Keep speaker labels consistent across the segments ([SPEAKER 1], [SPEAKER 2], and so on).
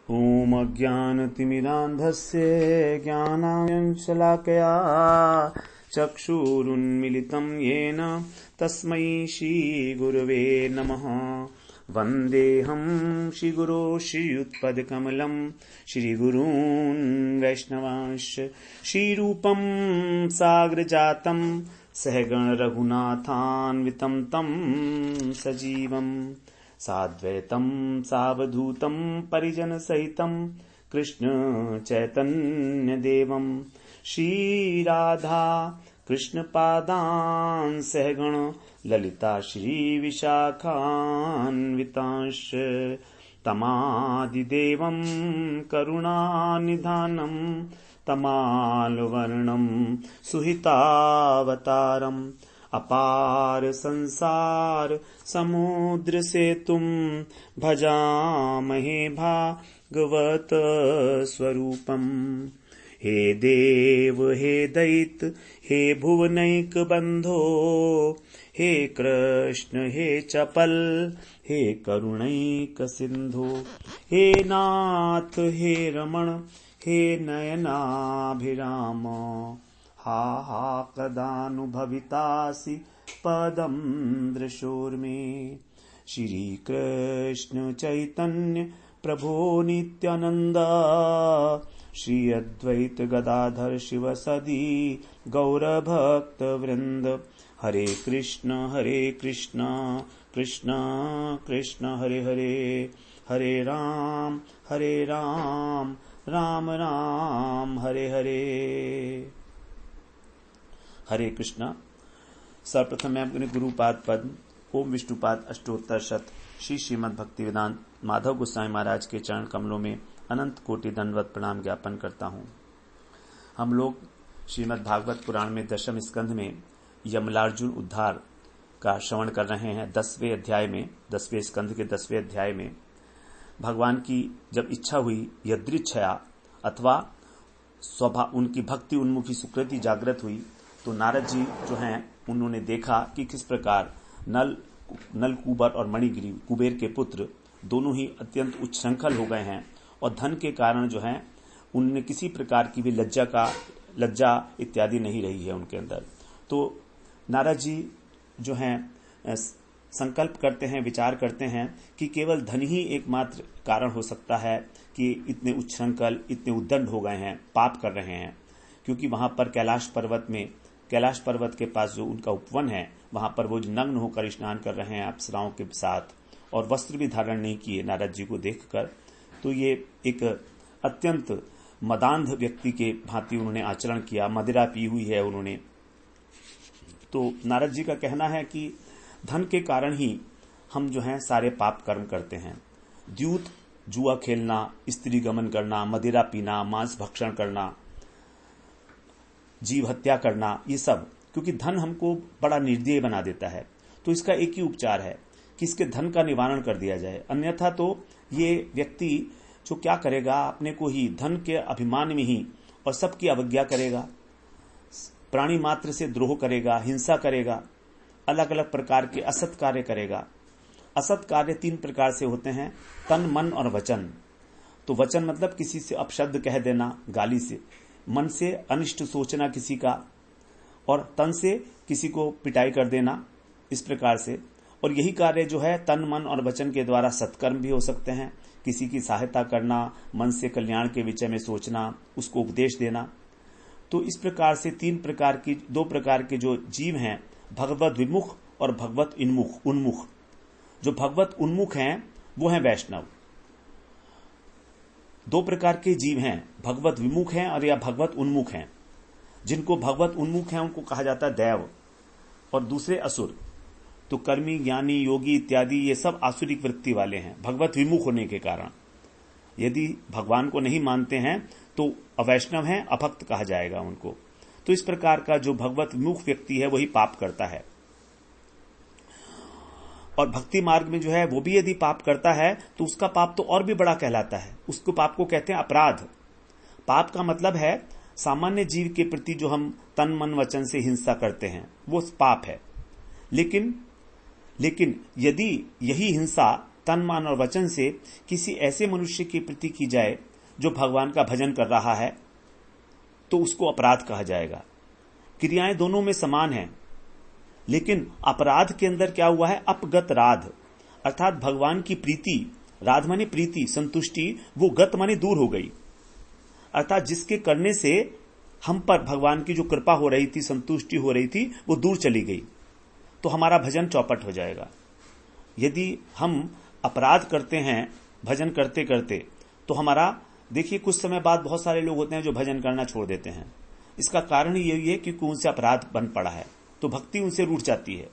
[SPEAKER 1] ॐ अज्ञानतिमिरान्धस्य ज्ञानाञ्जनशलाकया चक्षुरुन्मिलितं येन तस्मै श्रीगुरवे नमः। वन्देऽहं श्रीगुरो श्रीयुत्पदकमलं श्रीगुरून् वैष्णवांश्च श्रीरूपं साग्रजातं सहगण रघुनाथान्वितं तं सजीवम् साद्वैतं सावधूतं परिजनसहितं कृष्ण चैतन्यदेवं श्रीराधा कृष्णपादान् सहगण ललिता श्रीविशाखान्वितांश्च तमादिदेवं करुणानिधानं तमालवर्णं सुहितावतारम् अपार संसार समुद्र सेतुं भजामहे भागवत स्वरूपम्। हे देव हे दैत हे भुवनैक बंधो हे कृष्ण हे चपल हे करुणैक सिंधु हे नाथ हे रमण हे नयनाभिराम हा हा कदानुभवितासि पदं दृशोर्मे। श्री कृष्ण चैतन्य प्रभो नित्यानंद श्री अद्वैत गदाधर शिव सदी गौरभक्त वृंद। हरे कृष्ण कृष्ण कृष्ण हरे हरे हरे राम राम राम हरे हरे। हरे कृष्णा। सर्वप्रथम मैं अपने गुरुपाद पद ओम विष्णुपाद अष्टोत्तर शत श्री श्रीमद् भक्तिवेदांत माधव गोस्वामी महाराज के चरण कमलों में अनंत कोटि दंडवत प्रणाम ज्ञापन करता हूँ। हम लोग श्रीमद् भागवत पुराण में दशम स्कंध में यमलार्जुन उद्धार का श्रवण कर रहे हैं। 10वें अध्याय में 10वें स्कंध के 10वें अध्याय में भगवान की जब इच्छा हुई यदृच्छया अथवा स्वभाव उनकी भक्ति उन्मुखी सुकृति जागृत हुई तो नारद जी जो हैं उन्होंने देखा कि किस प्रकार नल कुबर और मणिगिरी कुबेर के पुत्र दोनों ही अत्यंत उच्छृंखल हो गए हैं और धन के कारण जो है उनने किसी प्रकार की भी लज्जा इत्यादि नहीं रही है उनके अंदर। तो नारद जी जो हैं संकल्प करते हैं, विचार करते हैं कि केवल धन ही एकमात्र कारण हो सकता है कि इतने उच्छृंखल इतने उद्दंड हो गए हैं, पाप कर रहे हैं। क्योंकि वहां पर कैलाश पर्वत के पास जो उनका उपवन है वहां पर वो नग्न होकर स्नान कर रहे हैं अप्सराओं के साथ और वस्त्र भी धारण नहीं किए नारद जी को देखकर। तो ये एक अत्यंत मदांध व्यक्ति के भांति उन्होंने आचरण किया, मदिरा पी हुई है उन्होंने। तो नारद जी का कहना है कि धन के कारण ही हम जो हैं सारे पाप कर्म करते हैं। द्यूत जुआ खेलना, स्त्री गमन करना, मदिरा पीना, मांस भक्षण करना, जीव हत्या करना, ये सब क्योंकि धन हमको बड़ा निर्दयी बना देता है। तो इसका एक ही उपचार है कि इसके धन का निवारण कर दिया जाए। अन्यथा तो ये व्यक्ति जो क्या करेगा, अपने को ही धन के अभिमान में ही और सबकी अवज्ञा करेगा, प्राणी मात्र से द्रोह करेगा, हिंसा करेगा, अलग अलग प्रकार के असत कार्य करेगा। असत कार्य 3 प्रकार से होते हैं, तन मन और वचन। तो वचन मतलब किसी से अपशब्द कह देना गाली से, मन से अनिष्ट सोचना किसी का, और तन से किसी को पिटाई कर देना, इस प्रकार से। और यही कार्य जो है तन मन और वचन के द्वारा सत्कर्म भी हो सकते हैं, किसी की सहायता करना, मन से कल्याण के विषय में सोचना, उसको उपदेश देना। तो इस प्रकार से 2 प्रकार के जो जीव हैं, भगवत विमुख और भगवत उन्मुख। जो भगवत उन्मुख हैं वो हैं वैष्णव। 2 प्रकार के जीव हैं, भगवत विमुख हैं और या भगवत उन्मुख हैं। जिनको भगवत उन्मुख हैं उनको कहा जाता है दैव, और दूसरे असुर। तो कर्मी, ज्ञानी, योगी इत्यादि ये सब आसुरिक वृत्ति वाले हैं भगवत विमुख होने के कारण। यदि भगवान को नहीं मानते हैं तो अवैष्णव हैं, अभक्त कहा जाएगा उनको। तो इस प्रकार का जो भगवत विमुख व्यक्ति है वही पाप करता है। और भक्ति मार्ग में जो है वो भी यदि पाप करता है तो उसका पाप तो और भी बड़ा कहलाता है। उसको पाप को कहते हैं अपराध। पाप का मतलब है सामान्य जीव के प्रति जो हम तन मन वचन से हिंसा करते हैं वो पाप है। लेकिन यदि यही हिंसा तन मन और वचन से किसी ऐसे मनुष्य के प्रति की जाए जो भगवान का भजन कर रहा है, तो उसको अपराध कहा जाएगा। क्रियाएं दोनों में समान हैं, लेकिन अपराध के अंदर क्या हुआ है? अपगत राध, अर्थात भगवान की प्रीति, राध माने प्रीति, संतुष्टि, वो गत माने दूर हो गई, अर्थात जिसके करने से हम पर भगवान की जो कृपा हो रही थी, संतुष्टि हो रही थी, वो दूर चली गई, तो हमारा भजन चौपट हो जाएगा। यदि हम अपराध करते हैं भजन करते करते, तो हमारा, देखिए कुछ समय बाद बहुत सारे लोग होते हैं जो भजन करना छोड़ देते हैं। इसका कारण यही है क्योंकि उनसे अपराध बन पड़ा है, तो भक्ति उनसे रूठ जाती है।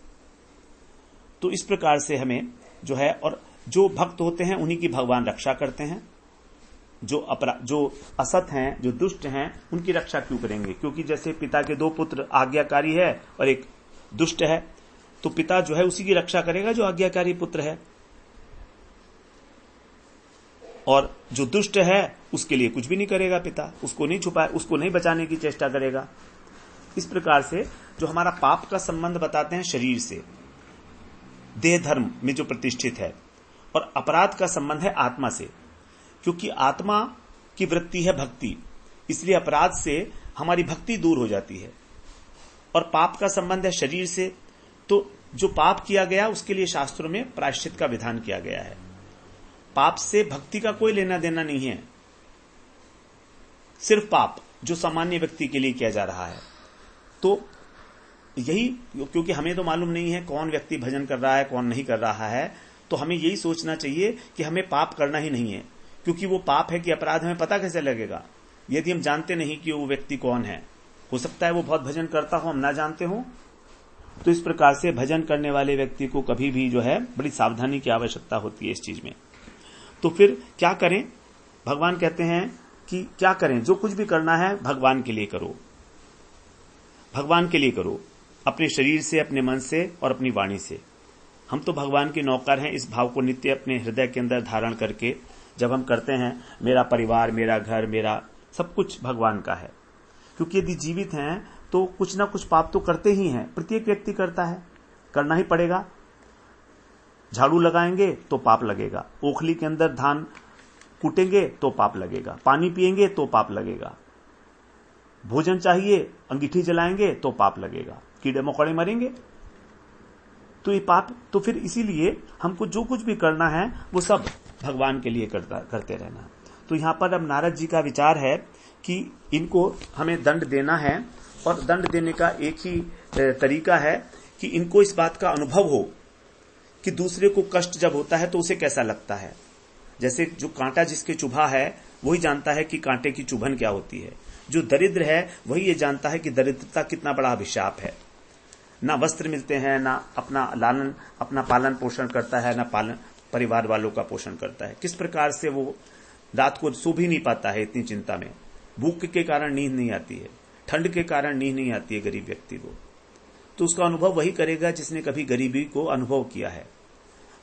[SPEAKER 1] तो इस प्रकार से हमें जो है, और जो भक्त होते हैं उन्हीं की भगवान रक्षा करते हैं। जो असत हैं, जो दुष्ट हैं, उनकी रक्षा क्यों करेंगे? क्योंकि जैसे पिता के दो पुत्र आज्ञाकारी है और एक दुष्ट है, तो पिता जो है उसी की रक्षा करेगा जो आज्ञाकारी पुत्र है, और जो दुष्ट है उसके लिए कुछ भी नहीं करेगा पिता, उसको नहीं छुपाए, उसको नहीं बचाने की चेष्टा करेगा। इस प्रकार से जो हमारा पाप का संबंध बताते हैं शरीर से, देह धर्म में जो प्रतिष्ठित है, और अपराध का संबंध है आत्मा से, क्योंकि आत्मा की वृत्ति है भक्ति, इसलिए अपराध से हमारी भक्ति दूर हो जाती है। और पाप का संबंध है शरीर से, तो जो पाप किया गया उसके लिए शास्त्रों में प्रायश्चित का विधान किया गया है। पाप से भक्ति का कोई लेना देना नहीं है, सिर्फ पाप जो सामान्य व्यक्ति के लिए किया जा रहा है। तो यही, क्योंकि हमें तो मालूम नहीं है कौन व्यक्ति भजन कर रहा है कौन नहीं कर रहा है, तो हमें यही सोचना चाहिए कि हमें पाप करना ही नहीं है, क्योंकि वो पाप है कि अपराध हमें पता कैसे लगेगा यदि हम जानते नहीं कि वो व्यक्ति कौन है। हो सकता है वो बहुत भजन करता हो, हम ना जानते हो। तो इस प्रकार से भजन करने वाले व्यक्ति को कभी भी जो है बड़ी सावधानी की आवश्यकता होती है इस चीज में। तो फिर क्या करें? भगवान कहते हैं कि क्या करें, जो कुछ भी करना है भगवान के लिए करो, भगवान के लिए करो, अपने शरीर से, अपने मन से और अपनी वाणी से। हम तो भगवान के नौकर हैं, इस भाव को नित्य अपने हृदय के अंदर धारण करके जब हम करते हैं, मेरा परिवार, मेरा घर, मेरा सब कुछ भगवान का है। क्योंकि यदि जीवित हैं तो कुछ ना कुछ पाप तो करते ही हैं, प्रत्येक व्यक्ति करता है, करना ही पड़ेगा। झाड़ू लगाएंगे तो पाप लगेगा, ओखली के अंदर धान कूटेंगे तो पाप लगेगा, पानी पिएंगे तो पाप लगेगा, भोजन चाहिए, अंगीठी जलाएंगे तो पाप लगेगा, कीड़े मकोड़े मरेंगे, तो ये पाप। तो फिर इसीलिए हमको जो कुछ भी करना है वो सब भगवान के लिए करते रहना। तो यहां पर अब नारद जी का विचार है कि इनको हमें दंड देना है, और दंड देने का एक ही तरीका है कि इनको इस बात का अनुभव हो कि दूसरे को कष्ट जब होता है तो उसे कैसा लगता है। जैसे जो कांटा जिसके चुभा है वही जानता है कि कांटे की चुभन क्या होती है, जो दरिद्र है वही ये जानता है कि दरिद्रता कितना बड़ा अभिशाप है। ना वस्त्र मिलते हैं, ना अपना पालन पोषण करता है, ना परिवार वालों का पोषण करता है। किस प्रकार से वो रात को सो भी नहीं पाता है इतनी चिंता में, भूख के कारण नींद नहीं आती है, ठंड के कारण नींद नहीं आती है गरीब व्यक्ति को। तो उसका अनुभव वही करेगा जिसने कभी गरीबी को अनुभव किया है।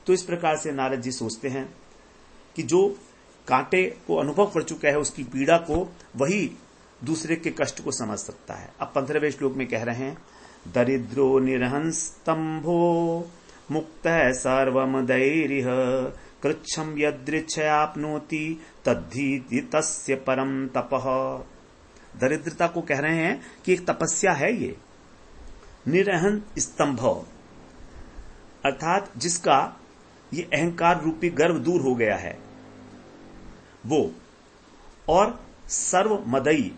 [SPEAKER 1] तो इस प्रकार से नारद जी सोचते हैं कि जो कांटे को अनुभव कर चुका है उसकी पीड़ा को वही दूसरे के कष्ट को समझ सकता है। अब 15वें श्लोक में कह रहे हैं, दरिद्रो निरहंस स्तंभो मुक्त सर्वम दैरिह कृच्छम यदृच्छयाप्नोति तद्धि तस्य परम तपः। दरिद्रता को कह रहे हैं कि एक तपस्या है ये, निरहन स्तंभ, अर्थात जिसका ये अहंकार रूपी गर्व दूर हो गया है वो, और सर्व मदई,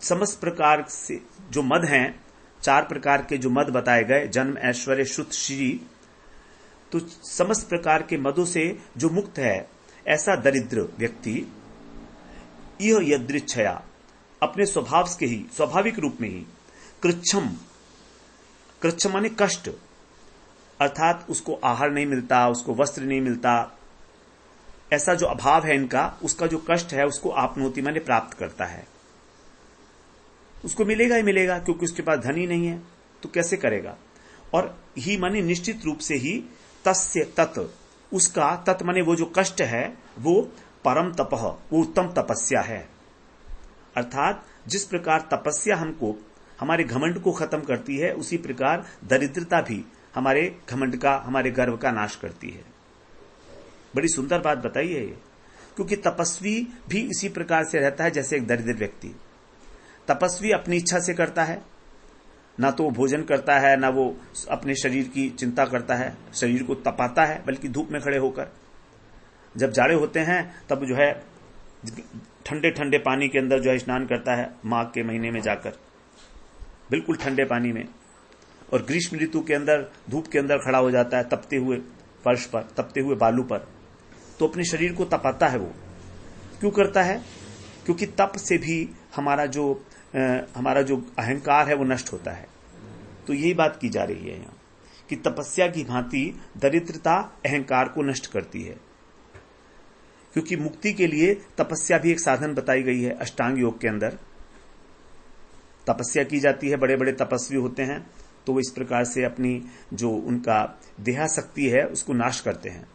[SPEAKER 1] समस्त प्रकार से जो मद हैं, 4 प्रकार के जो मद बताए गए, जन्म, ऐश्वर्य, श्रुत, श्री, तो समस्त प्रकार के मदों से जो मुक्त है ऐसा दरिद्र व्यक्ति, यह यदृच्छया, अपने स्वभाव के ही स्वाभाविक रूप में ही, कृच्छम माने कष्ट, अर्थात उसको आहार नहीं मिलता, उसको वस्त्र नहीं मिलता, ऐसा जो अभाव है इनका, उसका जो कष्ट है उसको आपनोति माने प्राप्त करता है। उसको मिलेगा ही मिलेगा, क्योंकि उसके पास धन ही नहीं है, तो कैसे करेगा। और ही माने निश्चित रूप से ही, तस्य तत्, उसका, तत् माने वो जो कष्ट है वो परम तपः, वो उत्तम तपस्या है। अर्थात जिस प्रकार तपस्या हमको हमारे घमंड को खत्म करती है, उसी प्रकार दरिद्रता भी हमारे घमंड का, हमारे गर्व का नाश करती है। बड़ी सुंदर बात बताई है ये, क्योंकि तपस्वी भी इसी प्रकार से रहता है जैसे एक दरिद्र व्यक्ति। तपस्वी अपनी इच्छा से करता है, ना तो वो भोजन करता है, ना वो अपने शरीर की चिंता करता है, शरीर को तपाता है, बल्कि धूप में खड़े होकर। जब जाड़े होते हैं तब जो है ठंडे ठंडे पानी के अंदर जो है स्नान करता है, माघ के महीने में जाकर बिल्कुल ठंडे पानी में। और ग्रीष्म ऋतु के अंदर धूप के अंदर खड़ा हो जाता है, तपते हुए फर्श पर, तपते हुए बालू पर, तो अपने शरीर को तपाता है। वो क्यों करता है? क्योंकि तप से भी हमारा जो अहंकार है वो नष्ट होता है। तो यही बात की जा रही है यहां कि तपस्या की भांति दरिद्रता अहंकार को नष्ट करती है, क्योंकि मुक्ति के लिए तपस्या भी एक साधन बताई गई है। अष्टांग योग के अंदर तपस्या की जाती है। बड़े बड़े तपस्वी होते हैं तो वो इस प्रकार से अपनी जो उनका देहाशक्ति है उसको नाश करते हैं।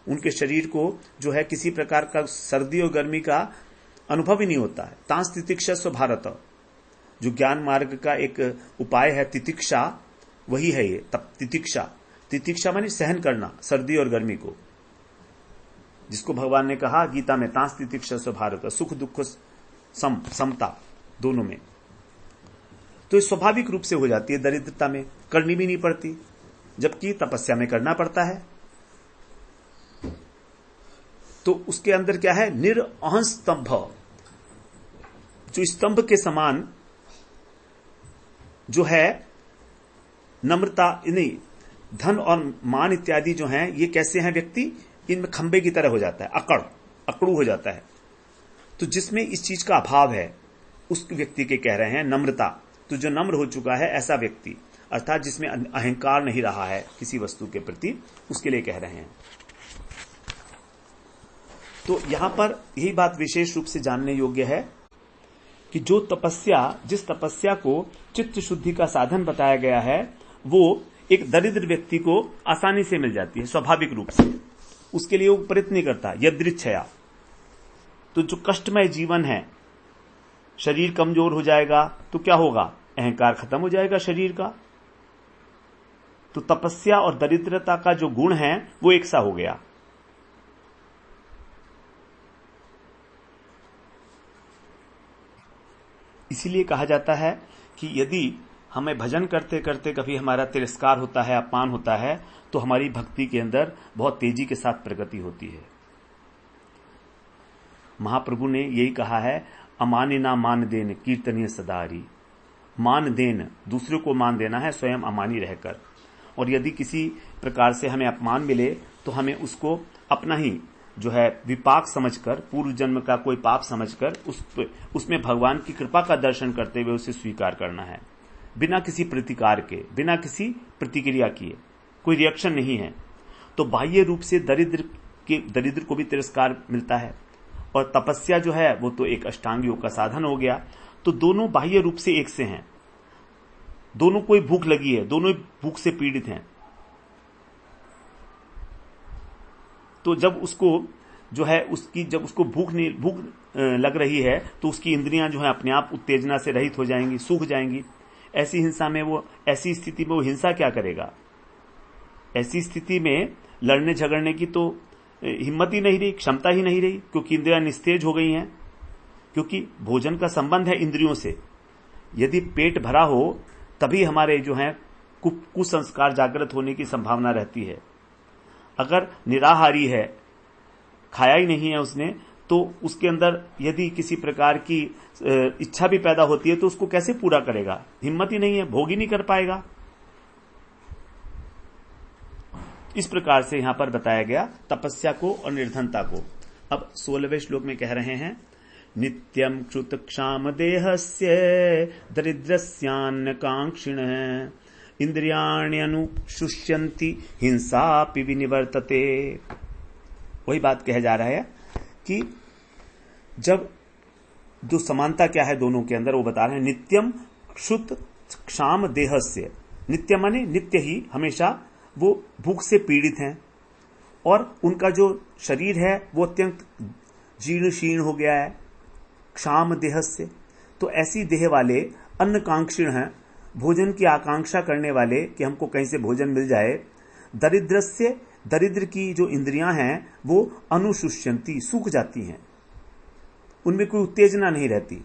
[SPEAKER 1] उनके शरीर को जो है किसी प्रकार का सर्दी और गर्मी का अनुभव ही नहीं होता है। तांस तितिक्षा भारत, जो ज्ञान मार्ग का एक उपाय है तितिक्षा, वही है ये तितिक्षा। तितिक्षा माने सहन करना सर्दी और गर्मी को, जिसको भगवान ने कहा गीता में, तांस तितिक्षा भारत, सुख दुख समता दोनों में। तो ये स्वाभाविक रूप से हो जाती है दरिद्रता में, करनी भी नहीं पड़ती, जबकि तपस्या में करना पड़ता है। तो उसके अंदर क्या है? निरअहं स्तंभ, जो स्तंभ के समान जो है नम्रता, नहीं धन और मान इत्यादि जो हैं, ये कैसे हैं व्यक्ति? इनमें खंबे की तरह हो जाता है, अकड़ू हो जाता है। तो जिसमें इस चीज का अभाव है उस व्यक्ति के कह रहे हैं नम्रता। तो जो नम्र हो चुका है ऐसा व्यक्ति, अर्थात जिसमें अहंकार नहीं रहा है किसी वस्तु के प्रति, उसके लिए कह रहे हैं। तो यहां पर यही बात विशेष रूप से जानने योग्य है कि जो तपस्या, जिस तपस्या को चित्त शुद्धि का साधन बताया गया है, वो एक दरिद्र व्यक्ति को आसानी से मिल जाती है स्वाभाविक रूप से। उसके लिए वो प्रयत्न नहीं करता यदृच्छया। तो जो कष्टमय जीवन है, शरीर कमजोर हो जाएगा तो क्या होगा? अहंकार खत्म हो जाएगा शरीर का। तो तपस्या और दरिद्रता का जो गुण है वो एक सा हो गया। इसीलिए कहा जाता है कि यदि हमें भजन करते करते कभी हमारा तिरस्कार होता है, अपमान होता है, तो हमारी भक्ति के अंदर बहुत तेजी के साथ प्रगति होती है। महाप्रभु ने यही कहा है, अमाने ना मान देन कीर्तनीय सदारी। मान देन, दूसरे को मान देना है स्वयं अमानी रहकर। और यदि किसी प्रकार से हमें अपमान मिले तो हमें उसको अपना ही जो है विपाक समझकर, पूर्व जन्म का कोई पाप समझकर उसमें भगवान की कृपा का दर्शन करते हुए उसे स्वीकार करना है, बिना किसी प्रतिकार के, बिना किसी प्रतिक्रिया किए। कोई रिएक्शन नहीं है। तो बाह्य रूप से दरिद्र को भी तिरस्कार मिलता है, और तपस्या जो है वो तो एक अष्टांग योग का साधन हो गया। तो दोनों बाह्य रूप से एक से हैं, दोनों को भूख लगी है, दोनों भूख से पीड़ित हैं। तो जब उसको जो है जब उसको भूख लग रही है तो उसकी इंद्रियां जो है अपने आप उत्तेजना से रहित हो जाएंगी, सूख जाएंगी। ऐसी स्थिति में वो हिंसा क्या करेगा? ऐसी स्थिति में लड़ने झगड़ने की तो हिम्मत ही नहीं रही, क्षमता ही नहीं रही, क्योंकि इंद्रियां निस्तेज हो गई हैं। क्योंकि भोजन का संबंध है इंद्रियों से। यदि पेट भरा हो तभी हमारे जो है कुसंस्कार जागृत होने की संभावना रहती है। अगर निराहारी है, खाया ही नहीं है उसने, तो उसके अंदर यदि किसी प्रकार की इच्छा भी पैदा होती है तो उसको कैसे पूरा करेगा? हिम्मत ही नहीं है, भोग ही नहीं कर पाएगा। इस प्रकार से यहां पर बताया गया तपस्या को और निर्धनता को। अब 16वें श्लोक में कह रहे हैं, नित्यं क्षुत क्षाम देहस्य दरिद्रस्यान्न कांक्षिण इंद्रियाण्यनुशुष्यन्ति हिंसापि विनिवर्तते। वही बात कह जा रहा है कि जब जो समानता क्या है दोनों के अंदर वो बता रहे हैं। नित्यम क्षुत क्षाम देहस्य, नित्य माने नित्य ही, हमेशा वो भूख से पीड़ित हैं और उनका जो शरीर है वो अत्यंत जीर्ण शीर्ण हो गया है। क्षाम देहस्य, तो ऐसी देह वाले अन्न कांक्षिण हैं, भोजन की आकांक्षा करने वाले कि हमको कहीं से भोजन मिल जाए। दरिद्रस्य दरिद्र की जो इंद्रियां हैं वो अनुशुष्यंती, सूख जाती हैं, उनमें कोई उत्तेजना नहीं रहती।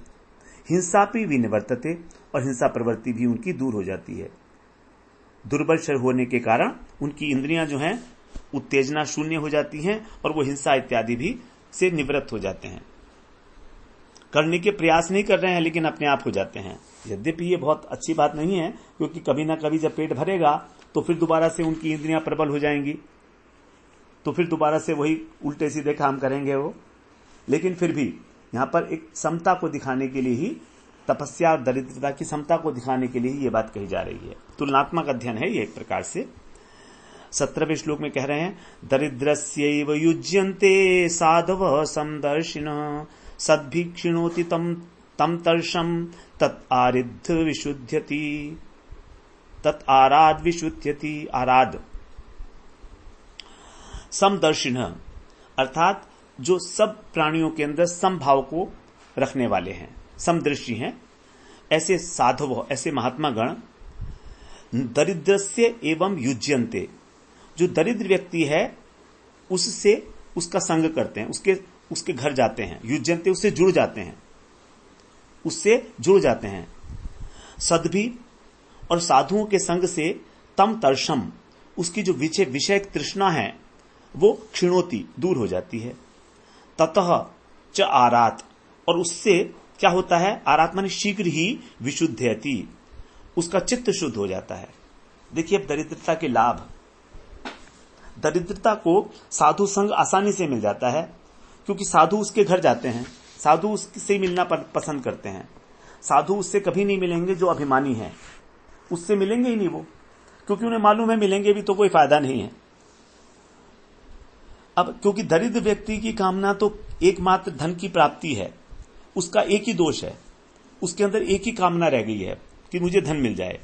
[SPEAKER 1] हिंसा भी विनिवर्तते, और हिंसा प्रवृत्ति भी उनकी दूर हो जाती है। दुर्बल शरीर होने के कारण उनकी इंद्रियां जो हैं उत्तेजना शून्य हो जाती हैं और वो हिंसा इत्यादि भी से निवृत्त हो जाते हैं। करने के प्रयास नहीं कर रहे हैं लेकिन अपने आप हो जाते हैं। यद्यपि ये बहुत अच्छी बात नहीं है, क्योंकि कभी ना कभी जब पेट भरेगा तो फिर दोबारा से उनकी इंद्रियां प्रबल हो जाएंगी, तो फिर दोबारा से वही उल्टे सीधे काम करेंगे वो। लेकिन फिर भी यहां पर एक समता को दिखाने के लिए ही, तपस्या और दरिद्रता की समता को दिखाने के लिए ही ये बात कही जा रही है। तुलनात्मक अध्ययन है ये एक प्रकार से। 17वें श्लोक में कह रहे हैं, दरिद्रस्यैव युज्यन्ते साधवः समदर्शिनः सद्भिक्षिणोति तम तर्षम तत् आरिद्ध विशुद्ध्यति, तत् आराध विशुद्ध्यति। आराध समदर्शिनः अर्थात जो सब प्राणियों के अंदर समभाव को रखने वाले हैं, समदृष्टि हैं, ऐसे साधव, ऐसे महात्मा गण दरिद्रस्य एवं युज्यन्ते, जो दरिद्र व्यक्ति है उससे उसका संग करते हैं, उसके घर जाते हैं। युज्यन्ते उससे जुड़ जाते हैं, उससे जुड़ जाते हैं। सद्भि और साधुओं के संग से तम तर्षम, उसकी जो विषय तृष्णा है वो क्षीणोती, दूर हो जाती है। ततः च आरात, और उससे क्या होता है, आरात माने शीघ्र ही विशुद्धयति, उसका चित्त शुद्ध हो जाता है। देखिए अब दरिद्रता के लाभ, दरिद्रता को साधु संग आसानी से मिल जाता है, क्योंकि साधु उसके घर जाते हैं, साधु उससे मिलना पसंद करते हैं। साधु उससे कभी नहीं मिलेंगे जो अभिमानी है, उससे मिलेंगे ही नहीं वो, क्योंकि उन्हें मालूम है मिलेंगे भी तो कोई फायदा नहीं है। अब क्योंकि दरिद्र व्यक्ति की कामना तो एकमात्र धन की प्राप्ति है, उसका एक ही दोष है, उसके अंदर एक ही कामना रह गई है कि मुझे धन मिल जाए।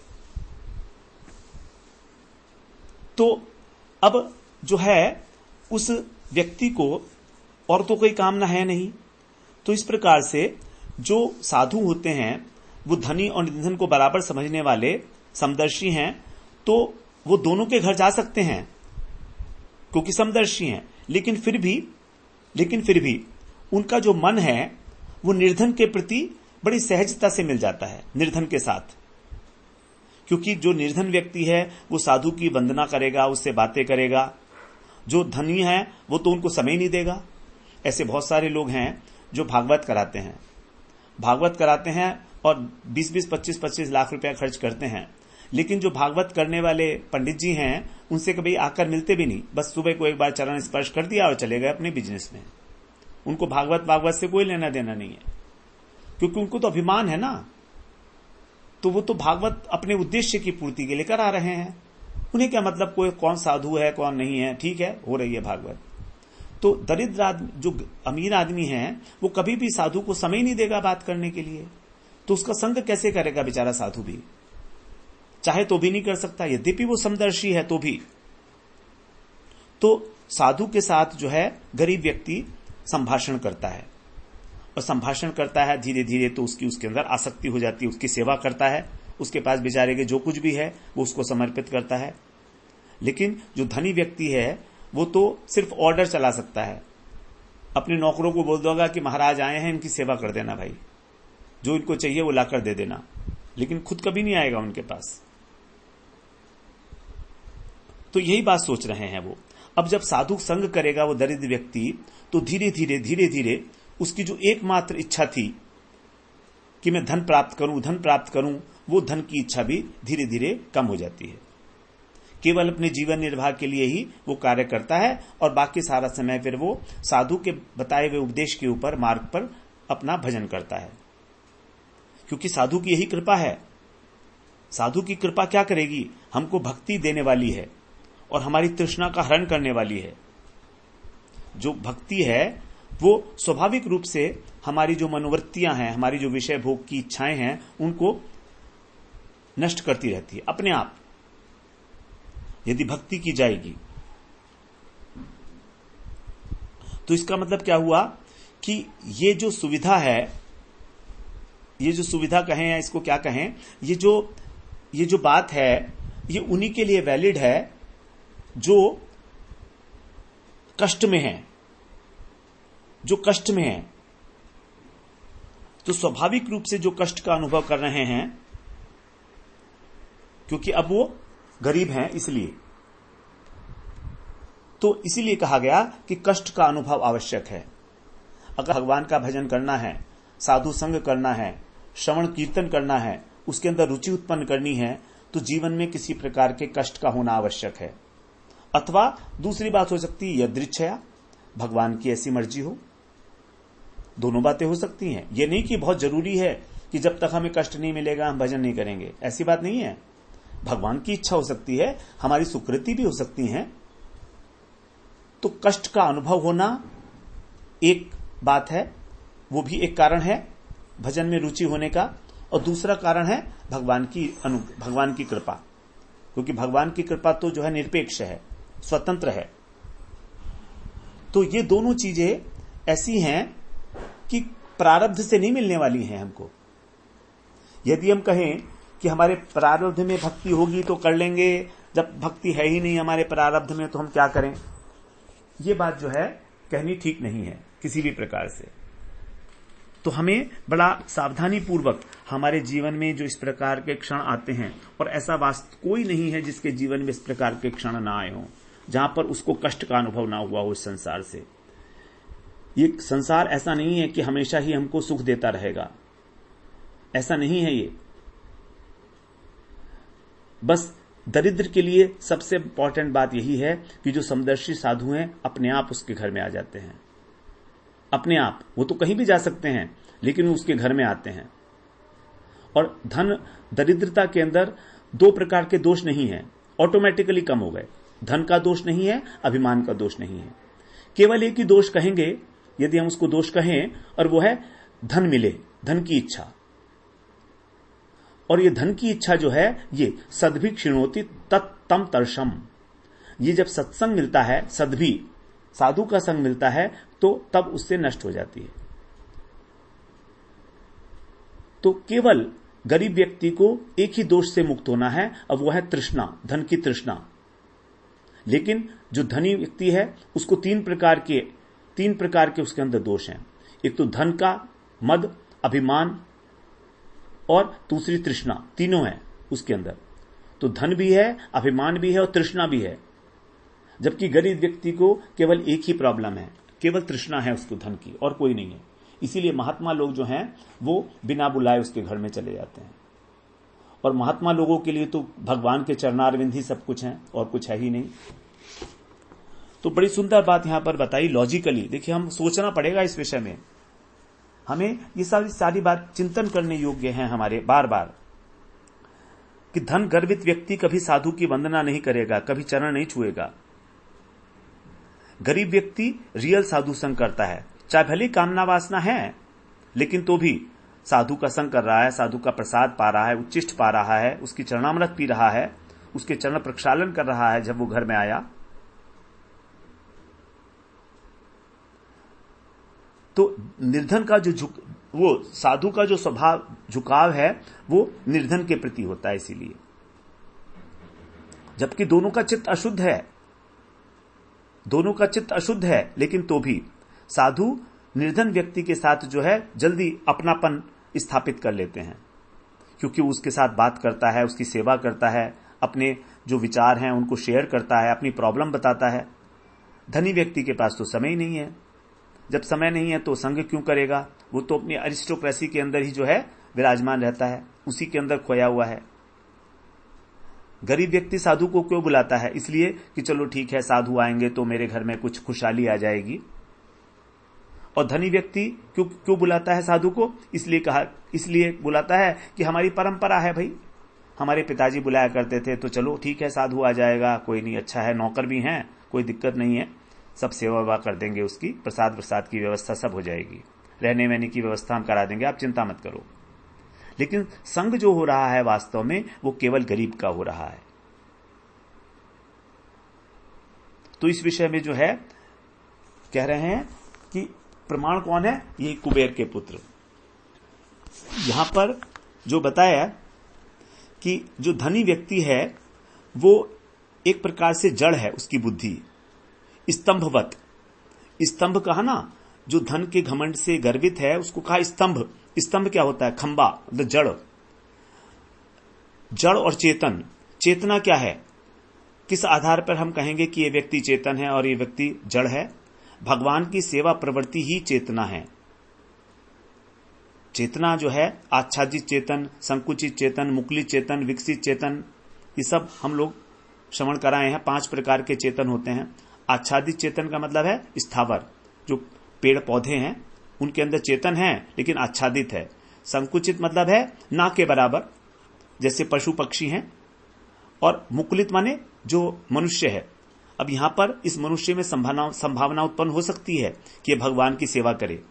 [SPEAKER 1] तो अब जो है उस व्यक्ति को और तो कोई कामना है नहीं। तो इस प्रकार से जो साधु होते हैं वो धनी और निर्धन को बराबर समझने वाले समदर्शी हैं, तो वो दोनों के घर जा सकते हैं क्योंकि समदर्शी हैं। लेकिन फिर भी उनका जो मन है वो निर्धन के प्रति बड़ी सहजता से मिल जाता है, निर्धन के साथ। क्योंकि जो निर्धन व्यक्ति है वो साधु की वंदना करेगा, उससे बातें करेगा। जो धनी है वो तो उनको समय नहीं देगा। ऐसे बहुत सारे लोग हैं जो भागवत कराते हैं और 20-20, 25-25 लाख रुपया खर्च करते हैं, लेकिन जो भागवत करने वाले पंडित जी हैं उनसे कभी आकर मिलते भी नहीं, बस सुबह को एक बार चरण स्पर्श कर दिया और चले गए अपने बिजनेस में। उनको भागवत से कोई लेना देना नहीं है, क्योंकि उनको तो अभिमान है ना। तो वो तो भागवत अपने उद्देश्य की पूर्ति के लिए करा रहे हैं। उन्हें क्या मतलब कोई कौन साधु है कौन नहीं है, ठीक है हो रही है भागवत। तो दरिद्र आदमी, जो अमीर आदमी है वो कभी भी साधु को समय नहीं देगा बात करने के लिए, तो उसका संग कैसे करेगा बेचारा साधु भी, चाहे तो भी नहीं कर सकता, यद्यपि वो समदर्शी है तो भी। तो साधु के साथ जो है गरीब व्यक्ति संभाषण करता है, और संभाषण करता है धीरे धीरे तो उसके अंदर आसक्ति हो जाती है, उसकी सेवा करता है, उसके पास बेचारे के जो कुछ भी है वो उसको समर्पित करता है। लेकिन जो धनी व्यक्ति है वो तो सिर्फ ऑर्डर चला सकता है, अपने नौकरों को बोल दोगा कि महाराज आए हैं इनकी सेवा कर देना भाई, जो इनको चाहिए वो लाकर दे देना, लेकिन खुद कभी नहीं आएगा उनके पास। तो यही बात सोच रहे हैं वो। अब जब साधु संग करेगा वो दरिद्र व्यक्ति, तो धीरे धीरे उसकी जो एकमात्र इच्छा थी कि मैं धन प्राप्त करूं, वो धन की इच्छा भी धीरे धीरे कम हो जाती है। केवल अपने जीवन निर्वाह के लिए ही वो कार्य करता है और बाकी सारा समय फिर वो साधु के बताए हुए उपदेश के ऊपर, मार्ग पर अपना भजन करता है। क्योंकि साधु की यही कृपा है। साधु की कृपा क्या करेगी, हमको भक्ति देने वाली है और हमारी तृष्णा का हरण करने वाली है। जो भक्ति है वो स्वाभाविक रूप से हमारी जो मनोवृत्तियां हैं, हमारी जो विषय भोग की इच्छाएं हैं, उनको नष्ट करती रहती है अपने आप, यदि भक्ति की जाएगी। तो इसका मतलब क्या हुआ कि ये जो सुविधा है, ये जो सुविधा कहें या इसको क्या कहें, ये जो बात है ये उन्हीं के लिए वैलिड है जो कष्ट में हैं, जो कष्ट में हैं, तो स्वाभाविक रूप से जो कष्ट का अनुभव कर रहे हैं, क्योंकि अब वो गरीब हैं इसलिए, तो इसीलिए कहा गया कि कष्ट का अनुभव आवश्यक है। अगर भगवान का भजन करना है, साधु संग करना है, श्रवण कीर्तन करना है, उसके अंदर रुचि उत्पन्न करनी है, तो जीवन में किसी प्रकार के कष्ट का होना आवश्यक है। अथवा दूसरी बात हो सकती है यदृच्छया, भगवान की ऐसी मर्जी हो। दोनों बातें हो सकती हैं। यह नहीं कि बहुत जरूरी है कि जब तक हमें कष्ट नहीं मिलेगा हम भजन नहीं करेंगे, ऐसी बात नहीं है। भगवान की इच्छा हो सकती है, हमारी सुकृति भी हो सकती है। तो कष्ट का अनुभव होना एक बात है, वो भी एक कारण है भजन में रुचि होने का। और दूसरा कारण है भगवान की कृपा, क्योंकि भगवान की कृपा तो जो है निरपेक्ष है, स्वतंत्र है। तो ये दोनों चीजें ऐसी हैं कि प्रारब्ध से नहीं मिलने वाली हैं हमको। यदि हम कहें कि हमारे प्रारब्ध में भक्ति होगी तो कर लेंगे, जब भक्ति है ही नहीं हमारे प्रारब्ध में तो हम क्या करें, ये बात जो है कहनी ठीक नहीं है किसी भी प्रकार से। तो हमें बड़ा सावधानी पूर्वक हमारे जीवन में जो इस प्रकार के क्षण आते हैं, और ऐसा वास्तव कोई नहीं है जिसके जीवन में इस प्रकार के क्षण ना आए हों जहां पर उसको कष्ट का अनुभव ना हुआ हो इस संसार से। ये संसार ऐसा नहीं है कि हमेशा ही हमको सुख देता रहेगा, ऐसा नहीं है ये। बस दरिद्र के लिए सबसे इंपॉर्टेंट बात यही है कि जो समदर्शी साधु हैं अपने आप उसके घर में आ जाते हैं, अपने आप। वो तो कहीं भी जा सकते हैं लेकिन वो उसके घर में आते हैं। और धन दरिद्रता के अंदर दो प्रकार के दोष नहीं है, ऑटोमेटिकली कम हो गए। धन का दोष नहीं है, अभिमान का दोष नहीं है। केवल एक ही दोष कहेंगे यदि हम उसको दोष कहें, और वो है धन मिले, धन की इच्छा। और ये धन की इच्छा जो है ये सद्भि क्षिणोति तत्तम तर्षम। ये जब सत्संग मिलता है, सद्भि साधु का संग मिलता है, तो तब उससे नष्ट हो जाती है। तो केवल गरीब व्यक्ति को एक ही दोष से मुक्त होना है, अब वो है तृष्णा, धन की तृष्णा। लेकिन जो धनी व्यक्ति है उसको तीन प्रकार के उसके अंदर दोष हैं। एक तो धन का मद, अभिमान और दूसरी तृष्णा, तीनों है उसके अंदर। तो धन भी है, अभिमान भी है और तृष्णा भी है। जबकि गरीब व्यक्ति को केवल एक ही प्रॉब्लम है, केवल तृष्णा है उसको धन की, और कोई नहीं है। इसीलिए महात्मा लोग जो हैं वो बिना बुलाए उसके घर में चले जाते हैं। और महात्मा लोगों के लिए तो भगवान के चरणारविंद ही सब कुछ है, और कुछ है ही नहीं। तो बड़ी सुंदर बात यहां पर बताई लॉजिकली। देखिए, हम सोचना पड़ेगा इस विषय में, हमें ये सारी बात चिंतन करने योग्य है हमारे बार बार, कि धन गर्वित व्यक्ति कभी साधु की वंदना नहीं करेगा, कभी चरण नहीं छुएगा। गरीब व्यक्ति रियल साधु संग करता है, चाहे भले कामना वासना है, लेकिन तो भी साधु का संग कर रहा है, साधु का प्रसाद पा रहा है, उच्चिष्ट पा रहा है, उसकी चरणामृत पी रहा है, उसके चरण प्रक्षालन कर रहा है जब वो घर में आया। तो निर्धन का वो साधु का जो स्वभाव झुकाव है वो निर्धन के प्रति होता है। इसीलिए जबकि दोनों का चित्त अशुद्ध है, लेकिन तो भी साधु निर्धन व्यक्ति के साथ जो है जल्दी अपनापन स्थापित कर लेते हैं, क्योंकि उसके साथ बात करता है, उसकी सेवा करता है, अपने जो विचार हैं उनको शेयर करता है, अपनी प्रॉब्लम बताता है। धनी व्यक्ति के पास तो समय ही नहीं है। जब समय नहीं है तो संग क्यों करेगा, वो तो अपनी अरिस्टोक्रेसी के अंदर ही जो है विराजमान रहता है, उसी के अंदर खोया हुआ है। गरीब व्यक्ति साधु को क्यों बुलाता है, इसलिए कि चलो ठीक है साधु आएंगे तो मेरे घर में कुछ खुशहाली आ जाएगी। और धनी व्यक्ति क्यों बुलाता है साधु को, इसलिए बुलाता है कि हमारी परंपरा है भाई, हमारे पिताजी बुलाया करते थे तो चलो ठीक है साधु आ जाएगा, कोई नहीं, अच्छा है, नौकर भी हैं, कोई दिक्कत नहीं है, सब सेवा कर देंगे, उसकी प्रसाद की व्यवस्था सब हो जाएगी, रहने वहने की व्यवस्था हम करा देंगे, आप चिंता मत करो। लेकिन संग जो हो रहा है वास्तव में वो केवल गरीब का हो रहा है। तो इस विषय में जो है कह रहे हैं कि प्रमाण कौन है, ये कुबेर के पुत्र। यहां पर जो बताया कि जो धनी व्यक्ति है वो एक प्रकार से जड़ है, उसकी बुद्धि स्तंभवत, स्तंभ कहा ना, जो धन के घमंड से गर्वित है उसको कहा स्तंभ। स्तंभ क्या होता है? खंबा, मतलब जड़। जड़ और चेतन, चेतना क्या है? किस आधार पर हम कहेंगे कि ये व्यक्ति चेतन है और ये व्यक्ति जड़ है? भगवान की सेवा प्रवृत्ति ही चेतना है। चेतना जो है, आच्छादित चेतन, संकुचित चेतन, मुकुलित चेतन, विकसित चेतन, ये सब हम लोग श्रवण कराए हैं। 5 प्रकार के चेतन होते हैं। आच्छादित चेतन का मतलब है स्थावर, जो पेड़ पौधे हैं उनके अंदर चेतन है लेकिन आच्छादित है। संकुचित मतलब है ना के बराबर, जैसे पशु पक्षी हैं। और मुकुलित माने जो मनुष्य है। अब यहां पर इस मनुष्य में संभावना उत्पन्न हो सकती है कि भगवान की सेवा करे।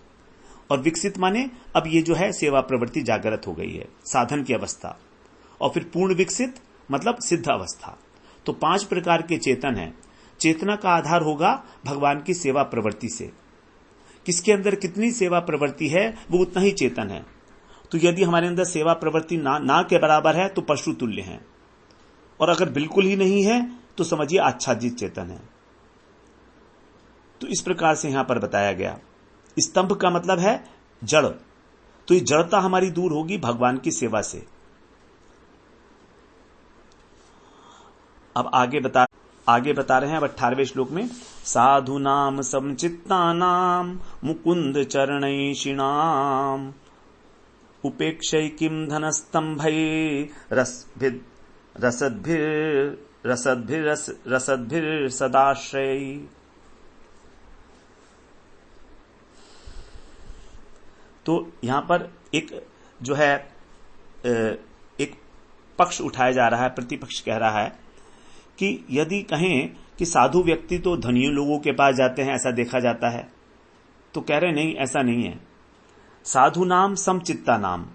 [SPEAKER 1] और विकसित माने अब ये जो है सेवा प्रवृत्ति जागृत हो गई है, साधन की अवस्था। और फिर पूर्ण विकसित मतलब सिद्ध अवस्था। तो 5 प्रकार के चेतन हैं। चेतना का आधार होगा भगवान की सेवा प्रवृत्ति से। किसके अंदर कितनी सेवा प्रवृत्ति है वो उतना ही चेतन है। तो यदि हमारे अंदर सेवा प्रवृत्ति ना के बराबर है तो पशु तुल्य है, और अगर बिल्कुल ही नहीं है तो समझिए आच्छादित चेतन है। तो इस प्रकार से यहां पर बताया गया। स्तंभ का मतलब है जड़, तो ये जड़ता हमारी दूर होगी भगवान की सेवा से। अब आगे बता रहे हैं। अब 18वें श्लोक में, साधु नाम समचित्ता नाम मुकुंद चरणैषिणाम उपेक्षै किम धनस्तंभै रसद्भिर सदाश्रय। तो यहां पर एक जो है एक पक्ष उठाया जा रहा है, प्रतिपक्ष कह रहा है कि यदि कहें कि साधु व्यक्ति तो धनी लोगों के पास जाते हैं, ऐसा देखा जाता है, तो कह रहे नहीं, ऐसा नहीं है। साधु नाम समचित्ता नाम,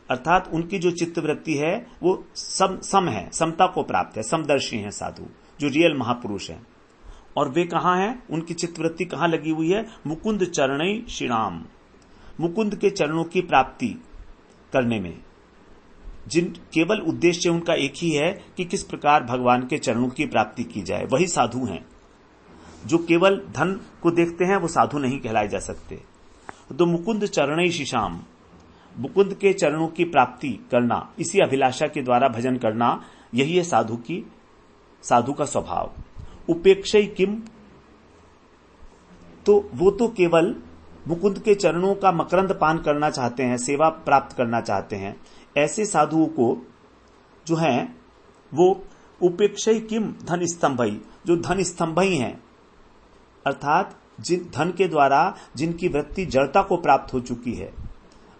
[SPEAKER 1] अर्थात उनकी जो चित्तवृत्ति है वो सम है, समता को प्राप्त है, समदर्शी हैं साधु, जो रियल महापुरुष हैं। और वे कहां हैं? उनकी चित्तवृत्ति कहां लगी हुई है? मुकुंद चरणै श्रीणाम, मुकुंद के चरणों की प्राप्ति करने में। जिन केवल उद्देश्य उनका एक ही है कि किस प्रकार भगवान के चरणों की प्राप्ति की जाए, वही साधु हैं। जो केवल धन को देखते हैं वो साधु नहीं कहलाए जा सकते। तो मुकुंद चरणै शिशाम, मुकुंद के चरणों की प्राप्ति करना, इसी अभिलाषा के द्वारा भजन करना, यही है साधु का स्वभाव। उपेक्षै किम, तो वो तो केवल मुकुंद के चरणों का मकरंद पान करना चाहते हैं, सेवा प्राप्त करना चाहते हैं। ऐसे साधुओं को जो है वो उपेक्षै किम धन स्तंभई, जो धन स्तंभई हैं, अर्थात जिन धन के द्वारा जिनकी वृत्ति जड़ता को प्राप्त हो चुकी है,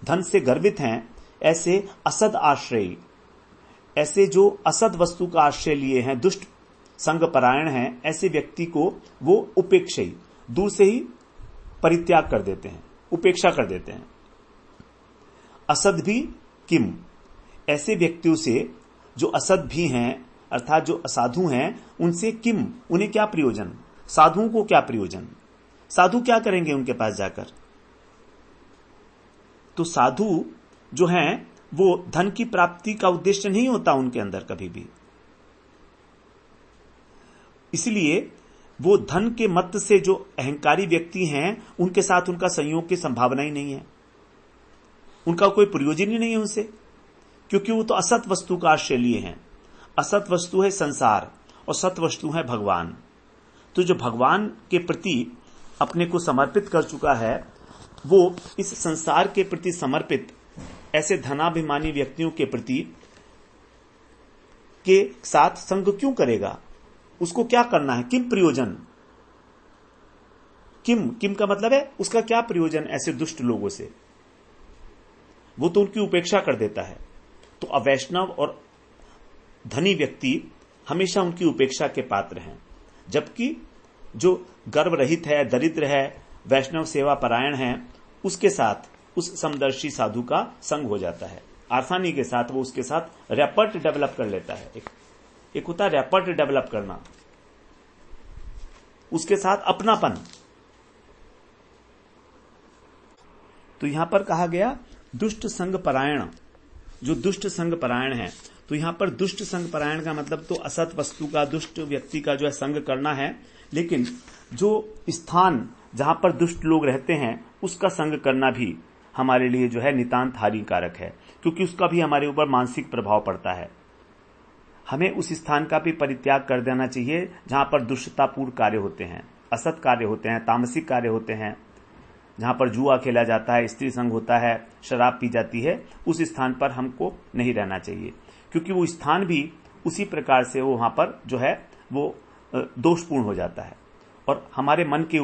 [SPEAKER 1] धन से गर्वित हैं, ऐसे असद आश्रय, ऐसे जो असद वस्तु का आश्रय लिए हैं, दुष्ट संग परायण हैं, ऐसे व्यक्ति को वो उपेक्षई, दूर से ही परित्याग कर देते हैं, उपेक्षा कर देते हैं। असद भी किम, ऐसे व्यक्तियों से जो असद भी हैं, अर्थात जो असाधु हैं, उनसे किम, उन्हें क्या प्रयोजन? साधुओं को क्या प्रयोजन? साधु क्या करेंगे उनके पास जाकर? तो साधु जो हैं वो धन की प्राप्ति का उद्देश्य नहीं होता उनके अंदर कभी भी। इसलिए वो धन के मत से जो अहंकारी व्यक्ति हैं उनके साथ उनका संयोग की संभावना ही नहीं है, उनका कोई प्रयोजन ही नहीं है उनसे, क्योंकि वो तो असत वस्तु का आश्रय लिए हैं। असत वस्तु है संसार और सत वस्तु है भगवान। तो जो भगवान के प्रति अपने को समर्पित कर चुका है, वो इस संसार के प्रति समर्पित ऐसे धनाभिमानी व्यक्तियों के प्रति के साथ संग क्यों करेगा? उसको क्या करना है? किम प्रयोजन? किम का मतलब है उसका क्या प्रयोजन ऐसे दुष्ट लोगों से? वो तो उनकी उपेक्षा कर देता है। तो अवैष्णव और धनी व्यक्ति हमेशा उनकी उपेक्षा के पात्र हैं, जबकि जो गर्व रहित है, दरिद्र है, वैष्णव सेवा परायण है, उसके साथ उस समदर्शी साधु का संग हो जाता है। आसानी के साथ वो उसके साथ रैपर्ट डेवलप कर लेता है। एक होता है रैपर्ट डेवलप करना, उसके साथ अपनापन। तो यहां पर कहा गया दुष्ट संग परायण, जो दुष्ट संग परायण है। तो यहां पर दुष्ट संग परायण का मतलब तो असत वस्तु का, दुष्ट व्यक्ति का जो है संग करना है, लेकिन जो स्थान जहां पर दुष्ट लोग रहते हैं उसका संग करना भी हमारे लिए जो है नितांत हानिकारक है, क्योंकि उसका भी हमारे ऊपर मानसिक प्रभाव पड़ता है। हमें उस स्थान का भी परित्याग कर देना चाहिए जहां पर दुष्टतापूर्ण कार्य होते हैं, असत कार्य होते हैं, तामसिक कार्य होते हैं, जहां पर जुआ खेला जाता है, स्त्री संग होता है, शराब पी जाती है। उस स्थान पर हमको नहीं रहना चाहिए, क्योंकि वो स्थान भी उसी प्रकार से वो वहां पर जो है वो दोषपूर्ण हो जाता है और हमारे मन के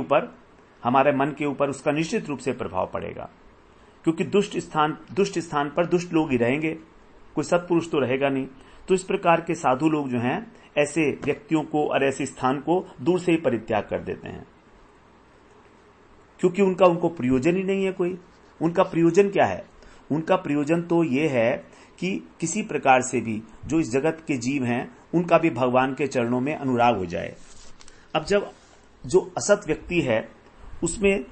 [SPEAKER 1] ऊपर उसका निश्चित रूप से प्रभाव पड़ेगा, क्योंकि दुष्ट स्थान पर दुष्ट लोग ही रहेंगे, कोई सत्पुरुष तो रहेगा नहीं। तो इस प्रकार के साधु लोग जो हैं ऐसे व्यक्तियों को और ऐसे स्थान को दूर से ही परित्याग कर देते हैं, क्योंकि उनको प्रयोजन ही नहीं है कोई। उनका प्रयोजन क्या है? उनका प्रयोजन तो ये है कि किसी प्रकार से भी जो इस जगत के जीव हैं उनका भी भगवान के चरणों में अनुराग हो जाए। अब जब जो असत व्यक्ति है उसमें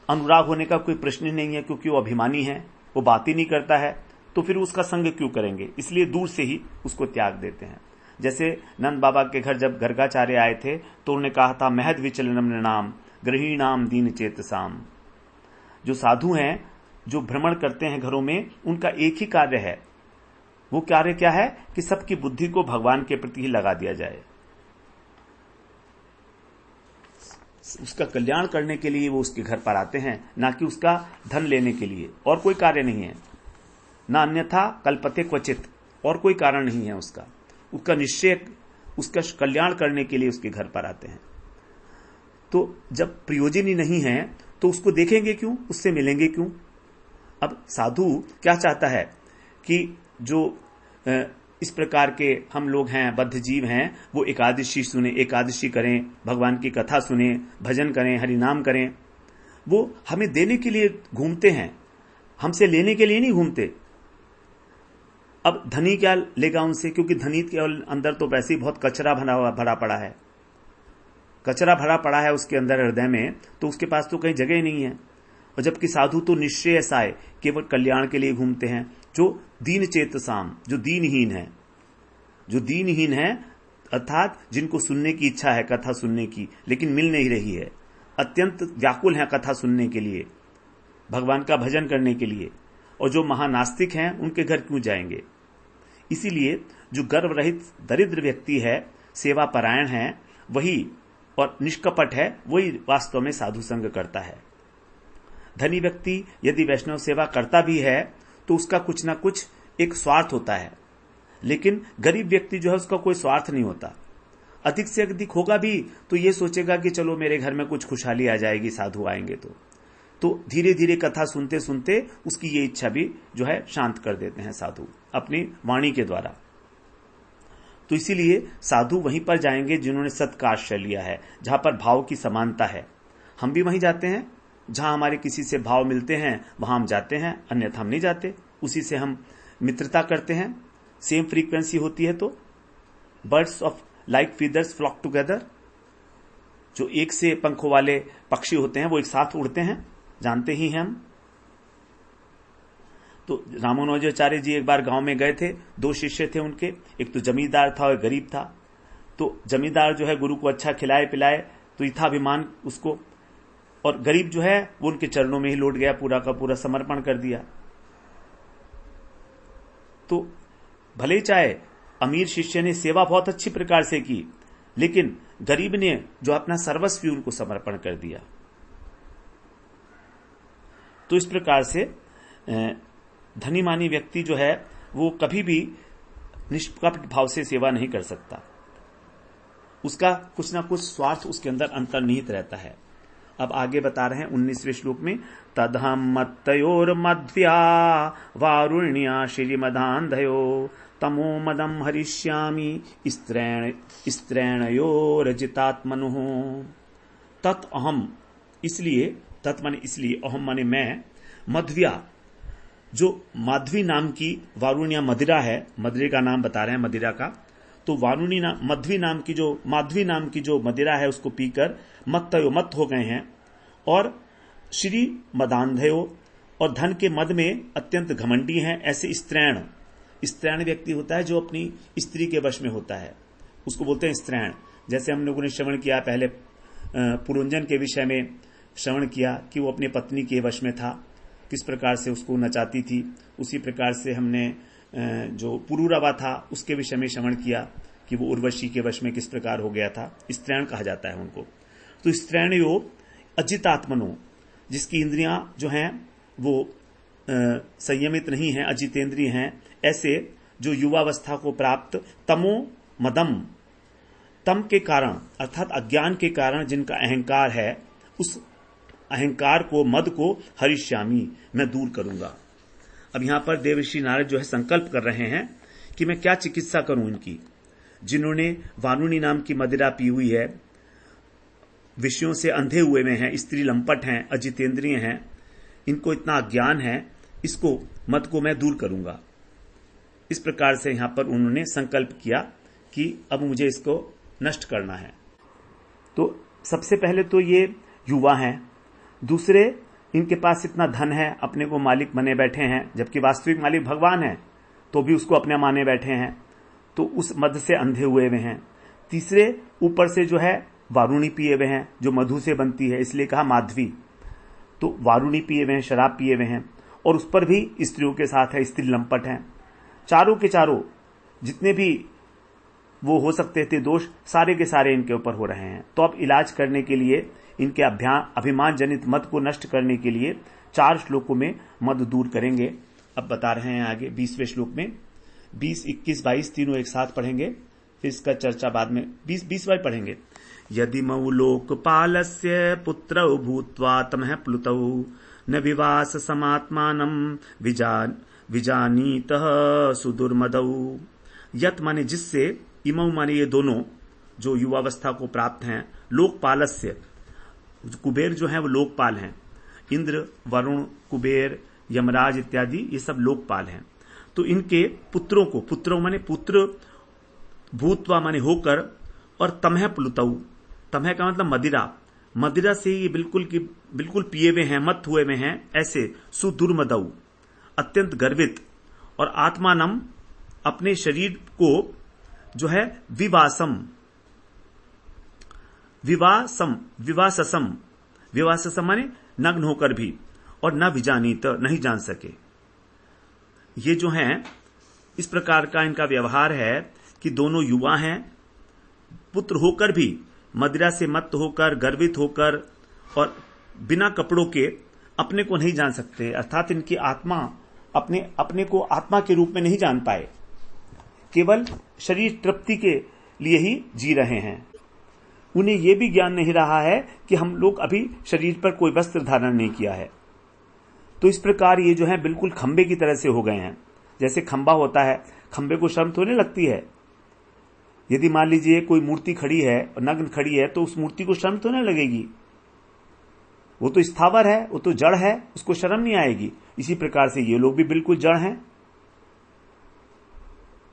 [SPEAKER 1] अनुराग होने का कोई प्रश्न ही नहीं है, क्योंकि वो अभिमानी है, वो बात ही नहीं करता है, तो फिर उसका संग क्यों करेंगे? इसलिए दूर से ही उसको त्याग देते हैं। जैसे नंद बाबा के घर जब गर्गाचार्य आए थे तो उन्होंने कहा था, महद विचलनम नृणाम गृहीणाम दीन चेतसाम। जो साधु हैं, जो भ्रमण करते हैं घरों में, उनका एक ही कार्य है। वो कार्य क्या है कि सबकी बुद्धि को भगवान के प्रति ही लगा दिया जाए। उसका कल्याण करने के लिए वो उसके घर पर आते हैं, ना कि उसका धन लेने के लिए। और कोई कार्य नहीं है, ना अन्यथा कल्पते क्वचित, और कोई कारण नहीं है उसका निश्चय उसका कल्याण करने के लिए उसके घर पर आते हैं। तो जब प्रयोजन ही नहीं है तो उसको देखेंगे क्यों, उससे मिलेंगे क्यों? अब साधु क्या चाहता है कि जो इस प्रकार के हम लोग हैं, बद्ध जीव हैं, वो एकादशी सुने, एकादशी करें, भगवान की कथा सुने, भजन करें, हरि नाम करें। वो हमें देने के लिए घूमते हैं, हमसे लेने के लिए नहीं घूमते। अब धनी क्या लेगा उनसे, क्योंकि धनी के अंदर तो वैसे ही बहुत कचरा भरा पड़ा है, कचरा भरा पड़ा है उसके अंदर हृदय में, तो उसके पास तो कहीं जगह ही नहीं है। और जबकि साधु तो निश्चय ऐसा है, केवल कल्याण के लिए घूमते हैं। जो दीन चेतसाम, जो दीनहीन है, अर्थात जिनको सुनने की इच्छा है, कथा सुनने की, लेकिन मिल नहीं रही है, अत्यंत व्याकुल है कथा सुनने के लिए, भगवान का भजन करने के लिए। और जो महानास्तिक हैं उनके घर क्यों जाएंगे? इसीलिए जो गर्व रहित दरिद्र व्यक्ति है, सेवा परायण है, वही और निष्कपट है, वही वास्तव में साधु संग करता है। धनी व्यक्ति यदि वैष्णव सेवा करता भी है तो उसका कुछ ना कुछ एक स्वार्थ होता है, लेकिन गरीब व्यक्ति जो है उसका कोई स्वार्थ नहीं होता। अधिक से अधिक होगा भी तो ये सोचेगा कि चलो मेरे घर में कुछ खुशहाली आ जाएगी, साधु आएंगे तो धीरे धीरे कथा सुनते सुनते उसकी ये इच्छा भी जो है शांत कर देते हैं साधु अपनी वाणी के द्वारा। तो इसीलिए साधु वहीं पर जाएंगे जिन्होंने सत्का आश्रय लिया है, जहां पर भाव की समानता है। हम भी वहीं जाते हैं जहां हमारे किसी से भाव मिलते हैं, वहां हम जाते हैं, अन्यथा हम नहीं जाते। उसी से हम मित्रता करते हैं, सेम फ्रीक्वेंसी होती है। तो birds of like feathers flock together, जो एक से पंखों वाले पक्षी होते हैं वो एक साथ उड़ते हैं, जानते ही हैं हम। तो रामानुजाचार्य जी एक बार गांव में गए थे, 2 शिष्य थे उनके, एक तो जमींदार था और गरीब था। तो जमींदार जो है गुरु को अच्छा खिलाए पिलाए तो यथाभिमान उसको, और गरीब जो है वो उनके चरणों में ही लौट गया, पूरा का पूरा समर्पण कर दिया। तो भले चाहे अमीर शिष्य ने सेवा बहुत अच्छी प्रकार से की, लेकिन गरीब ने जो अपना सर्वस्व उनको समर्पण कर दिया। तो इस प्रकार से धनी मानी व्यक्ति जो है वो कभी भी निष्कपट भाव से सेवा नहीं कर सकता, उसका कुछ ना कुछ स्वार्थ उसके अंदर अंतर्निहित रहता है। अब आगे बता रहे हैं 19वें श्लोक में, तदहम मत्तयोर मध्व्या वारुण्या श्रीमदान्धयो तमो मदम हरिष्यामि स्त्रैणयोरजितात्मनुः। तत् अहम, इसलिए, तत् माने इसलिए, अहम माने मैं, मध्व्या जो माधवी नाम की वारुण्या मदिरा है, मदिरे का नाम बता रहे हैं मदिरा का, तो माधवी नाम की जो मदिरा है उसको पीकर मत हो गए हैं, और श्री मदान्धयो और धन के मद में अत्यंत घमंडी हैं। ऐसे स्त्रैण व्यक्ति होता है जो अपनी स्त्री के वश में होता है, उसको बोलते हैं स्त्रैण। जैसे हम लोगों ने श्रवण किया पहले पुरंजन के विषय में श्रवण किया कि वो अपनी पत्नी के वश में था, किस प्रकार से उसको नचाती थी। उसी प्रकार से हमने जो पुरूरवा था उसके विषय में श्रवण किया कि वो उर्वशी के वश में किस प्रकार हो गया था। स्त्रैण कहा जाता है उनको। तो स्त्रैणयो अजितात्मनो, जिसकी इंद्रियां जो हैं वो संयमित नहीं है, अजितेंद्रिय हैं, ऐसे जो युवावस्था को प्राप्त तमो मदम, तम के कारण अर्थात अज्ञान के कारण जिनका अहंकार है, उस अहंकार को, मद को हरिष्यामी, मैं दूर करूंगा। अब यहां पर देवर्षि नारद जो है संकल्प कर रहे हैं कि मैं क्या चिकित्सा करूं इनकी, जिन्होंने वारुणी नाम की मदिरा पी हुई है, विषयों से अंधे हुए में हैं, स्त्री लंपट हैं, अजितेंद्रिय हैं, इनको इतना अज्ञान है, इसको मद को मैं दूर करूंगा। इस प्रकार से यहां पर उन्होंने संकल्प किया कि अब मुझे इसको नष्ट करना है। तो सबसे पहले तो ये युवा हैं, दूसरे इनके पास इतना धन है, अपने को मालिक बने बैठे हैं, जबकि वास्तविक मालिक भगवान है, तो भी उसको अपने माने बैठे हैं, तो उस मद से अंधे हुए हुए हैं। तीसरे ऊपर से जो है वारुणी पिए हुए हैं, जो मधु से बनती है, इसलिए कहा माधवी। तो वारुणी पिए हुए हैं, शराब पिए हुए हैं, और उस पर भी स्त्रियों के साथ है, स्त्री लंपट हैं। चारों के चारों जितने भी वो हो सकते थे दोष, सारे के सारे इनके ऊपर हो रहे हैं। तो अब इलाज करने के लिए, इनके अभिमान जनित मद को नष्ट करने के लिए 4 श्लोकों में मद दूर करेंगे। अब बता रहे हैं आगे 20वें श्लोक में, 20, 21, 22 तीनों एक साथ पढ़ेंगे, फिर इसका चर्चा बाद में 20वां पढ़ेंगे। यदि मऊ लोकपालस्य पुत्रौ भूत्वा तमः प्लुतौ न विवास समात्मानं विजानीतः सुदुर्मदौ। यत माने जिससे, इमौ माने ये दोनों जो युवावस्था को प्राप्त हैं, लोकपालस्य, कुबेर जो है वो लोकपाल हैं, इंद्र, वरुण, कुबेर, यमराज इत्यादि ये सब लोकपाल हैं। तो इनके पुत्रों को, पुत्रों माने पुत्र, भूतवा माने होकर, और तमह प्लुतौ, तमह का मतलब मदिरा, मदिरा से ये बिल्कुल पिए हुए हैं, मत हुए में हैं, ऐसे सुदुर्मदौ, अत्यंत गर्वित, और आत्मानम, अपने शरीर को जो है विवाससम माने नग्न होकर भी, और न विजानीत, नहीं जान सके। ये जो हैं इस प्रकार का इनका व्यवहार है कि दोनों युवा हैं, पुत्र होकर भी मदिरा से मत होकर, गर्वित होकर, और बिना कपड़ों के अपने को नहीं जान सकते, अर्थात इनकी आत्मा अपने को आत्मा के रूप में नहीं जान पाए, केवल शरीर तृप्ति के लिए ही जी रहे हैं। उन्हें यह भी ज्ञान नहीं रहा है कि हम लोग अभी शरीर पर कोई वस्त्र धारण नहीं किया है। तो इस प्रकार ये जो है बिल्कुल खंबे की तरह से हो गए हैं। जैसे खंबा होता है, खंबे को शर्म थोड़ी लगती है। यदि मान लीजिए कोई मूर्ति खड़ी है, नग्न खड़ी है, तो उस मूर्ति को शर्म तो नहीं लगेगी, वो तो स्थावर है, वो तो जड़ है, उसको शर्म नहीं आएगी। इसी प्रकार से ये लोग भी बिल्कुल जड़ हैं।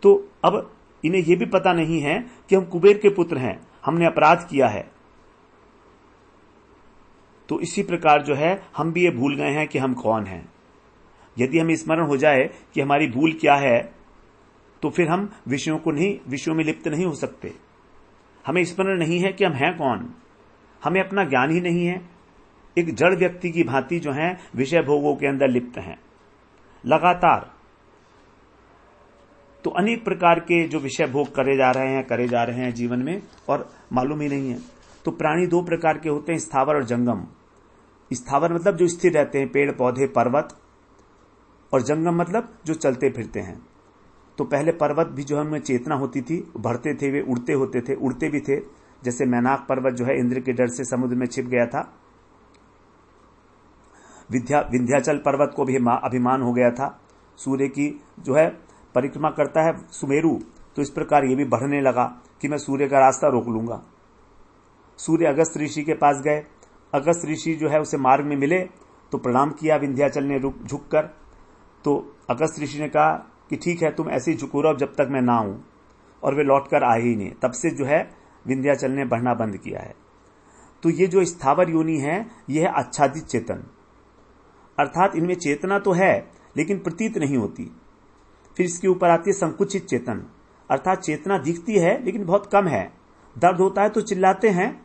[SPEAKER 1] तो अब इन्हें यह भी पता नहीं है कि हम कुबेर के पुत्र हैं, हमने अपराध किया है। तो इसी प्रकार जो है हम भी ये भूल गए हैं कि हम कौन हैं। यदि हमें स्मरण हो जाए कि हमारी भूल क्या है, तो फिर हम विषयों में लिप्त नहीं हो सकते। हमें स्मरण नहीं है कि हम हैं कौन, हमें अपना ज्ञान ही नहीं है। एक जड़ व्यक्ति की भांति जो है विषय भोगों के अंदर लिप्त हैं लगातार। तो अनेक प्रकार के जो विषय भोग करे जा रहे हैं जीवन में, और मालूम ही नहीं है। तो प्राणी 2 प्रकार के होते हैं, स्थावर और जंगम। स्थावर मतलब जो स्थिर रहते हैं, पेड़ पौधे पर्वत, और जंगम मतलब जो चलते फिरते हैं। तो पहले पर्वत भी जो हमें चेतना होती थी, बढ़ते थे, वे उड़ते भी थे। जैसे मैनाक पर्वत जो है इंद्र के डर से समुद्र में छिप गया था। विंध्याचल पर्वत को भी अभिमान हो गया था, सूर्य की जो है परिक्रमा करता है सुमेरु, तो इस प्रकार ये भी बढ़ने लगा कि मैं सूर्य का रास्ता रोक लूंगा। सूर्य अगस्त ऋषि के पास गए, अगस्त ऋषि जो है उसे मार्ग में मिले, तो प्रणाम किया विंध्याचल ने झुककर। तो अगस्त ऋषि ने कहा कि ठीक है, तुम ऐसे ही झुको रहो जब तक मैं ना आऊं, और वे लौटकर आए ही नहीं। तब से जो है विंध्याचल ने बढ़ना बंद किया है। तो ये जो स्थावर योनि है, यह है आच्छादित चेतन, अर्थात इनमें चेतना तो है लेकिन प्रतीत नहीं होती। फिर इसके ऊपर आती है संकुचित चेतन, अर्थात चेतना दिखती है लेकिन बहुत कम है। दर्द होता है तो चिल्लाते हैं,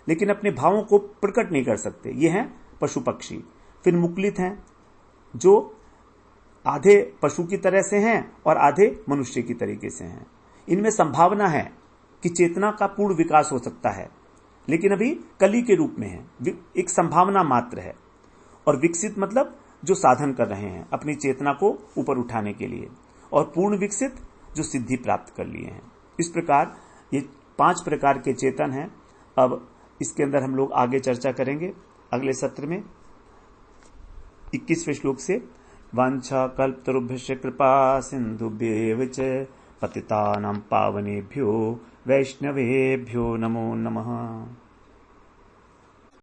[SPEAKER 1] लेकिन अपने भावों को प्रकट नहीं कर सकते, ये हैं पशु पक्षी। फिर मुकुलित हैं, जो आधे पशु की तरह से हैं और आधे मनुष्य की तरीके से हैं। इनमें संभावना है कि चेतना का पूर्ण विकास हो सकता है, लेकिन अभी कली के रूप में है, एक संभावना मात्र है। और विकसित मतलब जो साधन कर रहे हैं अपनी चेतना को ऊपर उठाने के लिए, और पूर्ण विकसित जो सिद्धि प्राप्त कर लिए हैं। इस प्रकार ये 5 प्रकार के चेतन हैं। अब इसके अंदर हम लोग आगे चर्चा करेंगे अगले सत्र में 21वें श्लोक से। वांछा कल्पतरुभ्यश्च कृपा सिन्धुभ्येव च पतितानां पावनेभ्यो वैष्णवेभ्यो नमो नमः।